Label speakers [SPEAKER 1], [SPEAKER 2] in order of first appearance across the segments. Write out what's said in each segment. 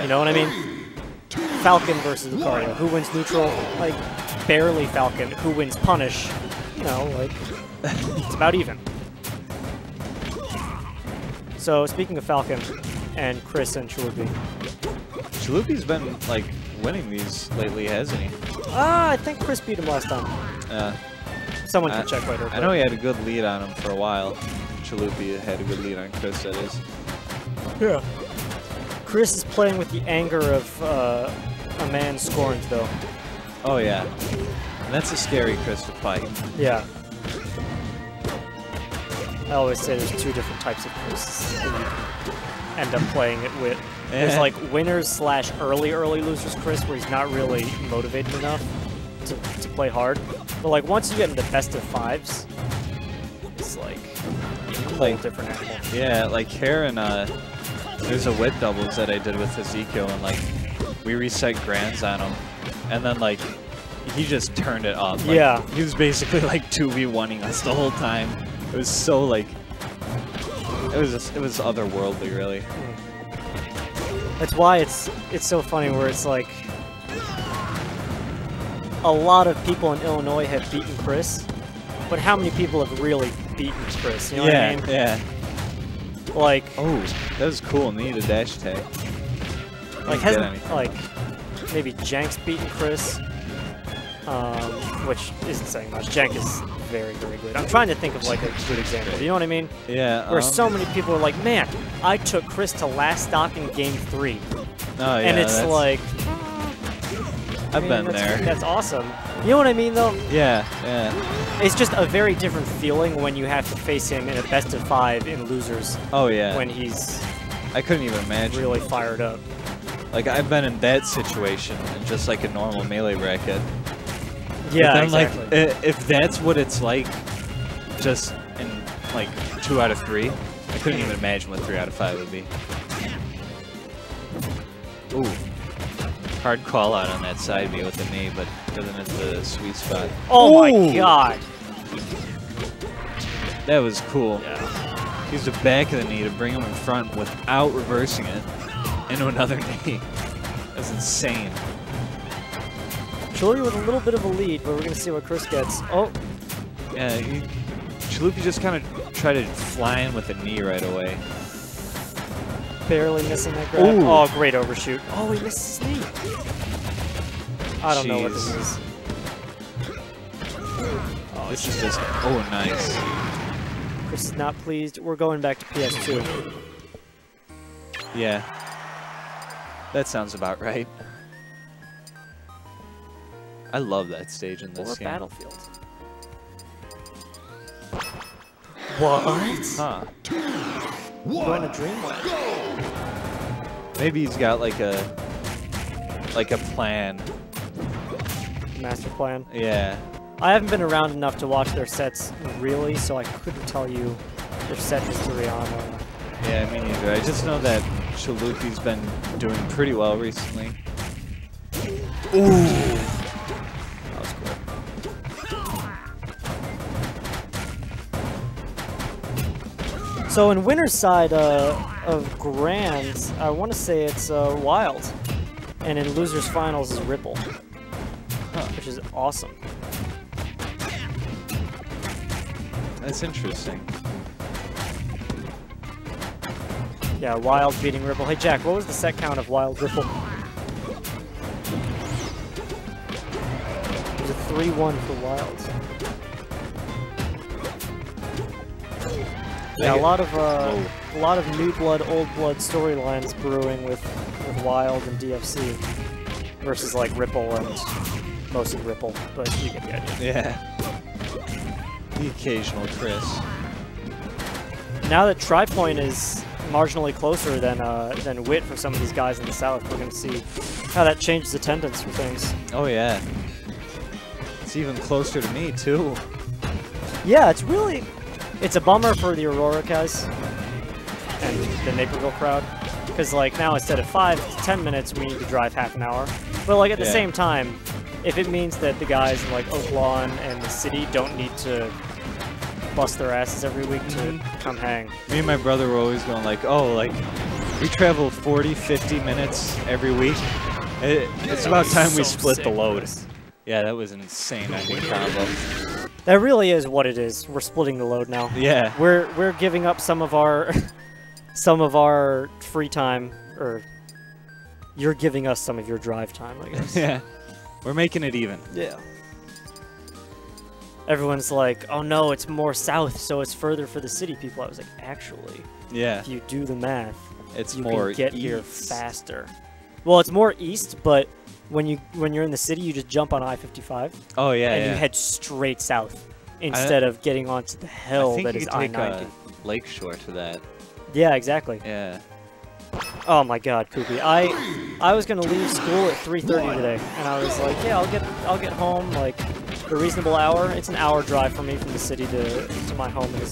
[SPEAKER 1] You know what I mean? Falcon versus Lucario. Who wins neutral? Like, barely Falcon. Who wins punish? You know, like, it's about even. So, speaking of Falcon and Chris and Chaloopy.
[SPEAKER 2] Chaloopy's been, like, winning these lately, hasn't he?
[SPEAKER 1] I think Chris beat him last time. Someone can check later.
[SPEAKER 2] I know he had a good lead on him for a while. Chaloopy had a good lead on Chris, that is.
[SPEAKER 1] Yeah. Chris is playing with the anger of a man scorned, though.
[SPEAKER 2] Oh, yeah. And that's a scary Chris to fight.
[SPEAKER 1] Yeah. I always say there's two different types of Chris that you end up playing it with. There's like winners / early losers Chris, where he's not really motivated enough to play hard. But like once you get into best of 5s, it's like a whole different animal.
[SPEAKER 2] Yeah, like here and there's a WIT doubles that I did with Ezekiel, and like we reset grands on him, and then like he just turned it up. Like,
[SPEAKER 1] yeah,
[SPEAKER 2] he was basically like 2v1ing us the whole time. It was so like it was otherworldly, really.
[SPEAKER 1] That's why it's so funny where it's like a lot of people in Illinois have beaten Chris, but how many people have really beaten Chris? You know what I mean?
[SPEAKER 2] Yeah.
[SPEAKER 1] Like,
[SPEAKER 2] oh, that was cool. Need a dash tag.
[SPEAKER 1] Like hasn't like maybe Jank's beaten Chris, which isn't saying much. Jank is very good. I'm trying to think of like a good example. You know what I mean?
[SPEAKER 2] Yeah.
[SPEAKER 1] Where so many people are like, man, I took Chris to last stock in game 3.
[SPEAKER 2] Oh yeah.
[SPEAKER 1] And it's like,
[SPEAKER 2] I've been there.
[SPEAKER 1] That's awesome. You know what I mean, though?
[SPEAKER 2] Yeah.
[SPEAKER 1] It's just a very different feeling when you have to face him in a best of 5 in losers.
[SPEAKER 2] Oh yeah.
[SPEAKER 1] When he's
[SPEAKER 2] I couldn't even imagine.
[SPEAKER 1] Really fired up.
[SPEAKER 2] Like I've been in that situation in just like a normal melee bracket.
[SPEAKER 1] Yeah,
[SPEAKER 2] then,
[SPEAKER 1] exactly.
[SPEAKER 2] Like, if that's what it's like, just in like 2 out of 3, I couldn't even imagine what 3 out of 5 would be. Ooh. Hard call out on that side B with the knee, but doesn't hit the sweet spot.
[SPEAKER 1] Oh my god!
[SPEAKER 2] That was cool.
[SPEAKER 1] Yeah.
[SPEAKER 2] Used the back of the knee to bring him in front without reversing it into another knee. That's insane.
[SPEAKER 1] Chaloopy with a little bit of a lead, but we're going to see what Chris gets. Oh!
[SPEAKER 2] Yeah, Chaloopy just kind of tried to fly in with a knee right away.
[SPEAKER 1] Barely missing that grab. Ooh. Oh, great overshoot. Oh, he missed his knee. I don't know what this is.
[SPEAKER 2] Oh, this is just... Oh, nice.
[SPEAKER 1] Chris is not pleased. We're going back to PS2.
[SPEAKER 2] Yeah. That sounds about right. I love that stage in this game.
[SPEAKER 1] Battlefield. What?
[SPEAKER 2] Huh.
[SPEAKER 1] Going to Dreamland.
[SPEAKER 2] Maybe he's got like a plan.
[SPEAKER 1] Master plan?
[SPEAKER 2] Yeah.
[SPEAKER 1] I haven't been around enough to watch their sets really, so I couldn't tell you their set history on
[SPEAKER 2] yeah, me neither. I just know that Chaloopy's been doing pretty well recently.
[SPEAKER 1] Ooh. So in winner's side of Grands, I want to say it's Wild, and in losers finals is Ripple, which is awesome.
[SPEAKER 2] That's interesting.
[SPEAKER 1] Yeah, Wild beating Ripple. Hey Jack, what was the set count of Wild Ripple? It was a 3-1 for Wild. Yeah, a lot of new blood, old blood storylines brewing with Wild and DFC versus like Ripple and mostly Ripple, but you get the idea.
[SPEAKER 2] Yeah. The occasional Chris.
[SPEAKER 1] Now that TriPoint is marginally closer than WIT for some of these guys in the South, we're going to see how that changes attendance for things.
[SPEAKER 2] Oh yeah. It's even closer to me too.
[SPEAKER 1] Yeah, it's a bummer for the Aurora guys and the Naperville crowd, because like now instead of 5 to 10 minutes, we need to drive half an hour. But like at the same time, if it means that the guys in like Oak Lawn and the city don't need to bust their asses every week to come hang.
[SPEAKER 2] Me and my brother were always going like, oh, like We travel 40, 50 minutes every week. It's about time we split the load. Yeah, that was an insane ending combo.
[SPEAKER 1] That really is what it is. We're splitting the load now.
[SPEAKER 2] Yeah.
[SPEAKER 1] We're giving up some of our free time, or you're giving us some of your drive time, I guess.
[SPEAKER 2] Yeah. We're making it even.
[SPEAKER 1] Yeah. Everyone's like, oh no, it's more south, so it's further for the city people. I was like, actually,
[SPEAKER 2] yeah.
[SPEAKER 1] If you do the math,
[SPEAKER 2] it's
[SPEAKER 1] you
[SPEAKER 2] more
[SPEAKER 1] can get
[SPEAKER 2] east.
[SPEAKER 1] here faster. Well, it's more east, but when you're in the city, you just jump on I-55.
[SPEAKER 2] Oh yeah,
[SPEAKER 1] and
[SPEAKER 2] yeah.
[SPEAKER 1] you head straight south instead of getting onto the hill that is I-90.
[SPEAKER 2] I think you take a Lakeshore to that.
[SPEAKER 1] Yeah, exactly.
[SPEAKER 2] Yeah.
[SPEAKER 1] Oh my God, Koopy. I was gonna leave school at 3:30 today, and I was like, yeah, I'll get home like a reasonable hour. It's an hour drive for me from the city to my home in the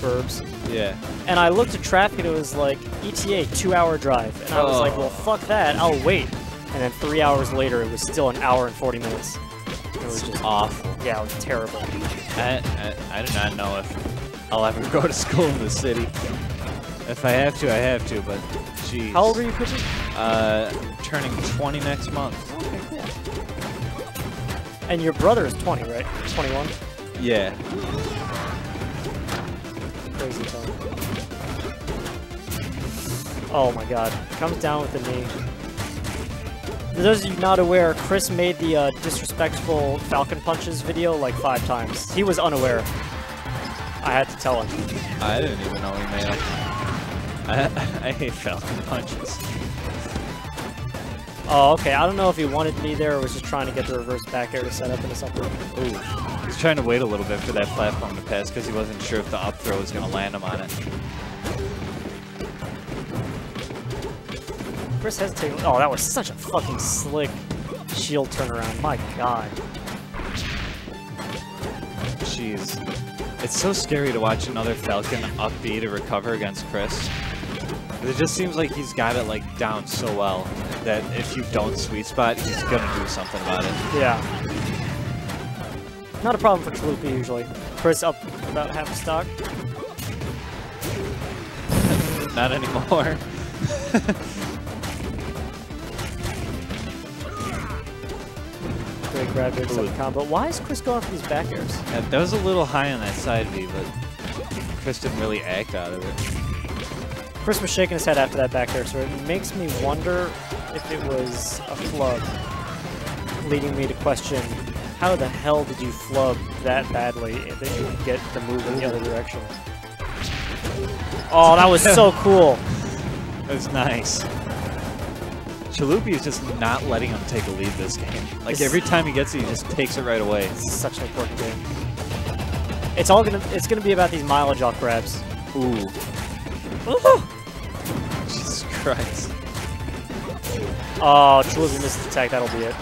[SPEAKER 1] burbs.
[SPEAKER 2] Yeah.
[SPEAKER 1] And I looked at traffic, and it was like ETA 2-hour drive, and I was like, well, fuck that, I'll wait. And then 3 hours later, it was still an hour and 40 minutes. It was just
[SPEAKER 2] awful.
[SPEAKER 1] Yeah, it was terrible.
[SPEAKER 2] I do not know if I'll ever go to school in the city. If I have to, I have to, but jeez.
[SPEAKER 1] How old are you, Koopy?
[SPEAKER 2] Turning 20 next month.
[SPEAKER 1] Okay, cool. And your brother is 20, right? 21?
[SPEAKER 2] Yeah.
[SPEAKER 1] Crazy time. Oh my God. Comes down with the knee. For those of you not aware, Chris made the disrespectful Falcon punches video like 5 times. He was unaware. I had to tell him.
[SPEAKER 2] I didn't even know he made them. I hate Falcon punches.
[SPEAKER 1] Oh, okay. I don't know if he wanted me there or was just trying to get the reverse back air to set up into something.
[SPEAKER 2] Ooh. He's trying to wait a little bit for that platform to pass because he wasn't sure if the up throw was going to land him on it.
[SPEAKER 1] Chris hesitated. Oh, that was such a fucking slick shield turnaround. My God.
[SPEAKER 2] Jeez. It's so scary to watch another Falcon up B to recover against Chris. It just seems like he's got it like down so well that if you don't sweet spot, he's gonna do something about it.
[SPEAKER 1] Yeah. Not a problem for Chaloopy usually. Chris up about half a stock.
[SPEAKER 2] Not anymore.
[SPEAKER 1] Great grab here, second combo. Why is Chris going for these back airs?
[SPEAKER 2] Yeah, that was a little high on that side B, but Chris didn't really act out of it.
[SPEAKER 1] Chris was shaking his head after that back air, so it makes me wonder if it was a flub, leading me to question, how the hell did you flub that badly that you could get the move in the other direction? Oh, that was so cool!
[SPEAKER 2] That was nice. Chaloopy is just not letting him take a lead this game. Like every time he gets it, he just takes it right away.
[SPEAKER 1] This is such an important game. It's gonna be about these mileage off grabs.
[SPEAKER 2] Ooh.
[SPEAKER 1] Ooh.
[SPEAKER 2] Jesus Christ.
[SPEAKER 1] Oh, Chaloopy missed the tag, that'll be it.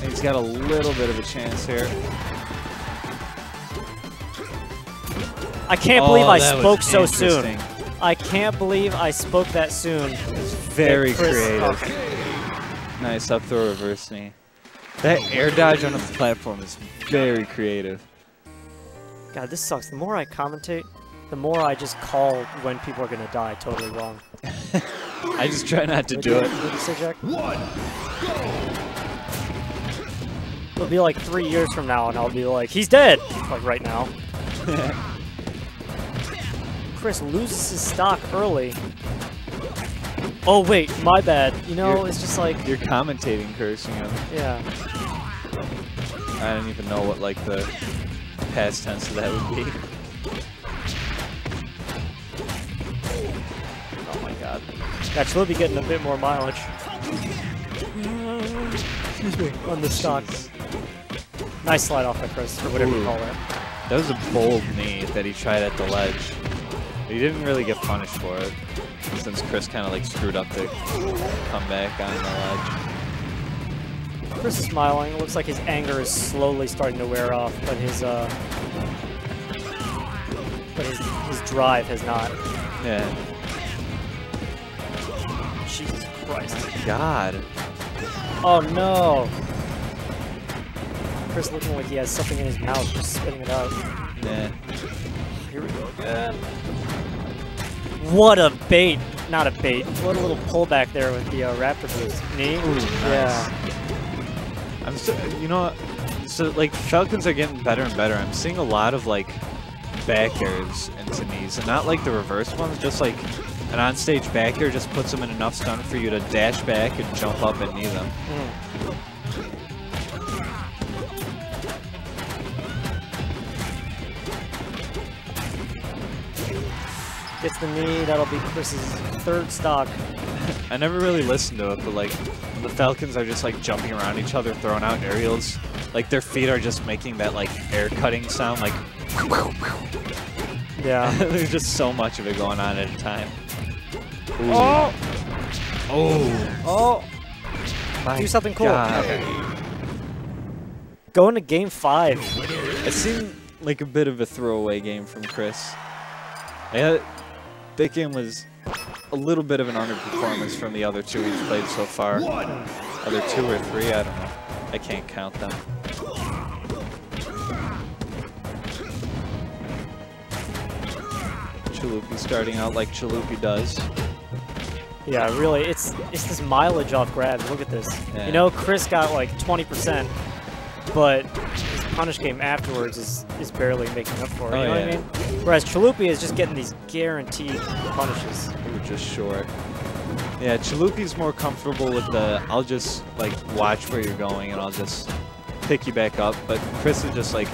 [SPEAKER 2] He's got a little bit of a chance here.
[SPEAKER 1] I can't believe I spoke so soon.
[SPEAKER 2] Interesting.
[SPEAKER 1] I can't believe I spoke that soon.
[SPEAKER 2] Very
[SPEAKER 1] Chris,
[SPEAKER 2] creative.
[SPEAKER 1] okay.
[SPEAKER 2] Nice up throw reverse knee. That air dodge on the platform is very creative.
[SPEAKER 1] God, this sucks. The more I commentate, the more I just call when people are going to die totally wrong.
[SPEAKER 2] I just try not to do it.
[SPEAKER 1] What did you say, Jack? It'll be like 3 years from now, and I'll be like, he's dead! Like right now. Chris loses his stock early. Oh wait, my bad. You know, it's just like...
[SPEAKER 2] You're commentating cursing him.
[SPEAKER 1] Yeah.
[SPEAKER 2] I don't even know what like the past tense of that would be.
[SPEAKER 1] Oh my god. Yeah, Chaloopy getting a bit more mileage. Excuse me. On the stock. Nice slide off by Chris, or whatever you call that.
[SPEAKER 2] That was a bold knee that he tried at the ledge. He didn't really get punished for it, since Chris kind of like screwed up the comeback on the ledge.
[SPEAKER 1] Chris is smiling. It looks like his anger is slowly starting to wear off, but his drive has not.
[SPEAKER 2] Yeah.
[SPEAKER 1] Jesus Christ.
[SPEAKER 2] God.
[SPEAKER 1] Oh no. Chris looking like he has something in his mouth, just spitting it out.
[SPEAKER 2] Yeah.
[SPEAKER 1] Here we go again. What a bait. not a bait. What a little pullback there with the Raptor boost. Knee?
[SPEAKER 2] Ooh, nice.
[SPEAKER 1] Yeah.
[SPEAKER 2] I'm so, you know, so like Falcons are getting better and better. I'm seeing a lot of like back airs into knees, and not like the reverse ones, just like an on-stage back air just puts them in enough stun for you to dash back and jump up and knee them.
[SPEAKER 1] Gets the knee, that'll be Chris's third stock.
[SPEAKER 2] I never really listened to it, but like the Falcons are just like jumping around each other, throwing out aerials. Like their feet are just making that like air cutting sound, like
[SPEAKER 1] yeah.
[SPEAKER 2] There's just so much of it going on at a time. Ooh.
[SPEAKER 1] Oh!
[SPEAKER 2] Oh!
[SPEAKER 1] Oh! Do something cool.
[SPEAKER 2] God.
[SPEAKER 1] Going to game 5.
[SPEAKER 2] It seemed like a bit of a throwaway game from Chris. That game was a little bit of an underperformance from the other two he's played so far. Other 2 or 3, I don't know. I can't count them. Chaloopy starting out like Chaloopy does.
[SPEAKER 1] Yeah, really, it's this mileage off grabs. Look at this.
[SPEAKER 2] Yeah.
[SPEAKER 1] You know, Chris got like 20%, but his punish game afterwards is barely making up for it. You know what I mean? Whereas Chaloopy is just getting these guaranteed punishes.
[SPEAKER 2] We were just short. Yeah, Chaloopy's more comfortable with the, I'll just like watch where you're going and I'll just pick you back up. But Chris is just like,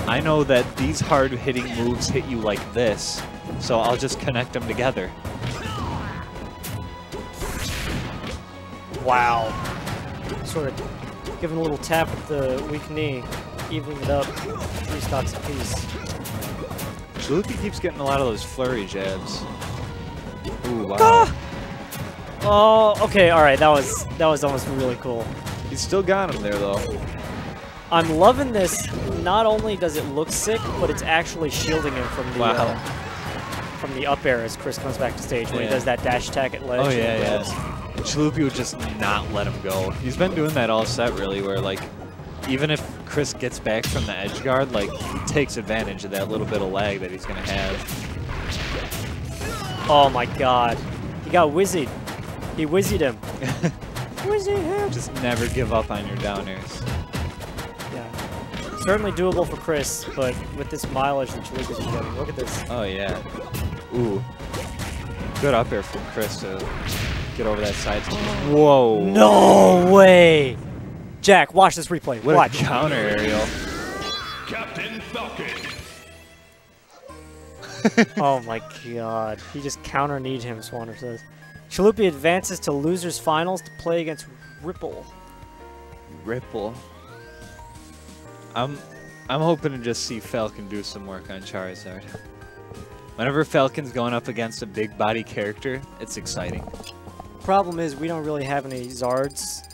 [SPEAKER 2] I know that these hard hitting moves hit you like this, so I'll just connect them together.
[SPEAKER 1] Wow. Sort of giving a little tap with the weak knee, evening it up, 3 stocks apiece.
[SPEAKER 2] Chaloopy keeps getting a lot of those flurry jabs. Ooh, wow.
[SPEAKER 1] Ah! Oh, okay, alright, that was almost really cool.
[SPEAKER 2] He's still got him there though.
[SPEAKER 1] I'm loving this. Not only does it look sick, but it's actually shielding him from the up air as Chris comes back to stage when he does that dash attack at ledge.
[SPEAKER 2] Oh yeah, yeah. Chaloopy would just not let him go. He's been doing that all set really, where like even if Chris gets back from the edge guard, like he takes advantage of that little bit of lag that he's gonna have.
[SPEAKER 1] Oh my god. He got whizzied. He whizzied him. Whizzied him.
[SPEAKER 2] Just never give up on your down airs.
[SPEAKER 1] Yeah. Certainly doable for Chris, but with this mileage that Chaloopy's been getting, look at this.
[SPEAKER 2] Oh yeah. Ooh. Good up air from Chris to get over that side. Whoa.
[SPEAKER 1] No way! Jack, watch this replay.
[SPEAKER 2] What
[SPEAKER 1] watch.
[SPEAKER 2] a counter aerial.
[SPEAKER 3] Captain Falcon.
[SPEAKER 1] Oh my god. He just counter-kneed him, Swanner says. Chaloopy advances to losers finals to play against Ripple.
[SPEAKER 2] Ripple. I'm hoping to just see Falcon do some work on Charizard. Whenever Falcon's going up against a big body character, it's exciting.
[SPEAKER 1] Problem is, we don't really have any Zards